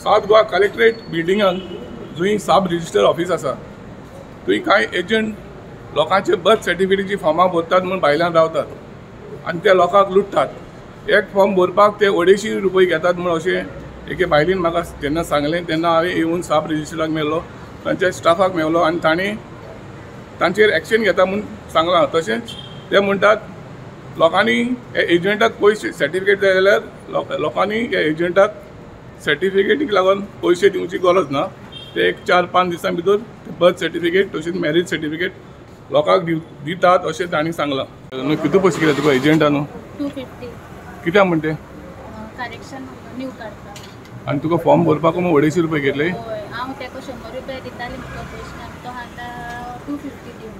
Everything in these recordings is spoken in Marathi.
साउथ गोवा कलेक्टरेट बिल्डिंगान जूय सब रजिस्टर ऑफिस आसा थंय कांय एजंट लोकांचे बर्थ सर्टिफिकेटीची फॉर्मां भरतात म्हणून भायल्यान रावतात आनी त्या लोकांक लुटतात। एक फॉर्म भरपाक ते 250 रुपये घेतात म्हणून अशें एके बायलीन म्हाका जेन्ना सांगलें तेन्ना हांवें येवन सब रजिस्टराक मेळ्ळो, तांच्या स्टाफाक मेळ्ळो आनी तांणी तांचेर एक्शन घेता म्हणून सांगलां। तशेंच ते म्हणटात लोकांनी एजंटाक पयशे सर्टिफिकेट जाय जाल्यार लोकांनी ह्या एजंटाक सर्टिफिकेटीक लागून पयशे दिवची गरज ना। ते एक 4-5 दिसां भितर बर्थ सर्टिफिकेट तशेंच मॅरेज सर्टिफिकेट लोकांक दितात अशें तांणी सांगलां। कितले पयशे घेता तुका एजंटान? 250 कित्याक म्हण ते करेक्शन न्यू काडटा आनी तुका फॉर्म भरपाक 250 रुपये घेतले? हय, हांव तेका 100 रुपया दितालें म्हाका पयशे आनी तो आतां 250 दिवन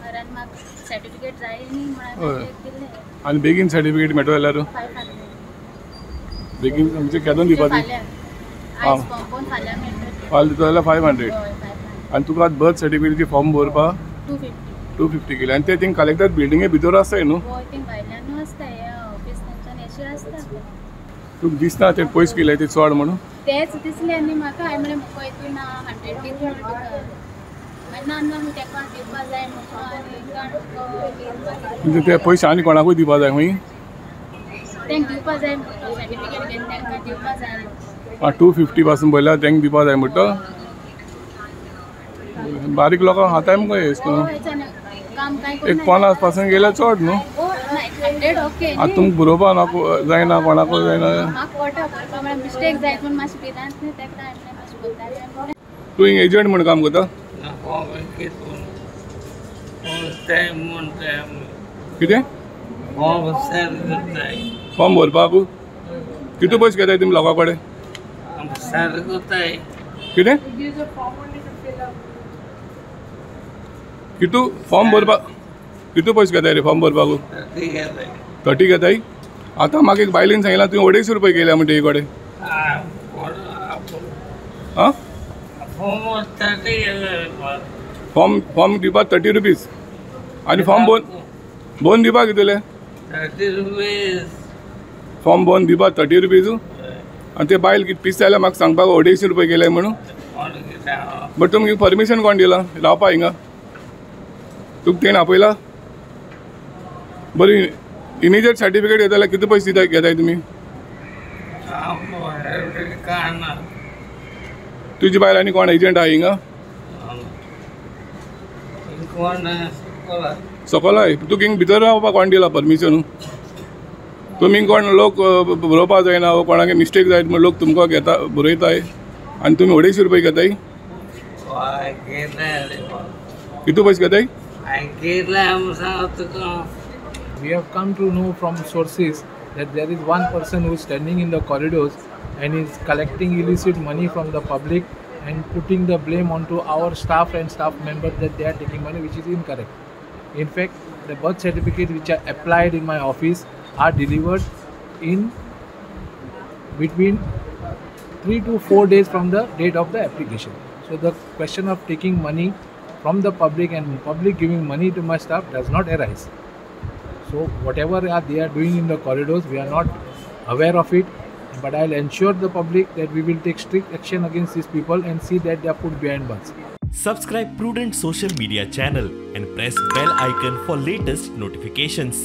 कारण म्हाका सर्टिफिकेट जाय न्ही म्हणून दिलें। आनी बेगीन सर्टिफिकेट मेळटो जाल्यार 500 बेगीन म्हणजे केदोन दिवपाक? फाल्यां फाल्यां दिता जाल्यार 500 आनी तुका बर्थ सर्टिफिकेटीची फॉर्म भरपाक 250 केले आनी ते थिंग कलेक्टर बिल्डिंगे भितर आसताय न्हू? तुका दिसना ते पयस केले ते चड म्हणून? तेच दिसले आनी म्हाका हांवें म्हळें म्हाका हितून 100 दिता ना ना तेका दिवपा जाय म्हणजे ते पयशे आनी कोणाकूय दिवपा जाय खंय? तेंका दिवपा जाय सर्टिफिकेट घेवन तेंका दिवपा जाय। 250 पासून भरल्यार तेंका दिवपा जाय म्हणटा? बारीक लोकांक हाताय मुगो एक 50 पासून गेल्यार चड न्हू? आतां तुमकां बरोवपा नको जायना कोणाकूय जायना? तूं हिंग एजंट म्हण काम करता? कितें फॉर्म भरपाक? कितले पयशे घेताय तुमी लोकां कडेन? कितें कितू फॉर्म भरपाक कितले पयशे घेताय रे फॉर्म भरपाक? 30 घेताय? आतां म्हाका एक बायलेन सांगलां तुवें 250 रुपये केल्या म्हणटा हे कडेन। आं फॉर्म दिवपाक 30 रुपीज आनी फॉर्म बोन दिवपाक कितले? 30 रुपीज फॉर्म बोन दिवपाक 30 रुपीज आनी ते बायल कितें पीस जाल्यार म्हाका सांगपाक 250 रुपये केले म्हणून? बट तुमकां परमिशन कोण दिलां रावपा हिंगा? तुका तेणें आपयला? बरी इमिजिएट सर्टिफिकेट घेता जाल्यार कितले पयशे घेताय तुमी? तुजी बायल आनी कोण एजंट आहा हिंगा? सकलाय तुका हिंग भितर रावपाक कोण दिला परमिशन? तुमी कोण लोक बरोवपाक जायना वो कोणाक मिस्टेक जायत म्हण लोक तुमकां घेता बरयताय आनी तुमी 250 रुपये घेताय? कितले पयशे घेताय? We have come to know from sources that there is one person who is standing in the corridors and is collecting illicit money from the public and putting the blame onto our staff and staff members that they are taking money, which is incorrect. In fact, the birth certificate which are applied in my office are delivered in between 3 to 4 days from the date of the application. So the question of taking money from the public and public giving money to my staff does not arise. So whatever they are doing in the corridors, we are not aware of it, but I'll ensure the public that we will take strict action against these people and see that they are put behind bars. Subscribe Prudent social media channel and press bell icon for latest notifications.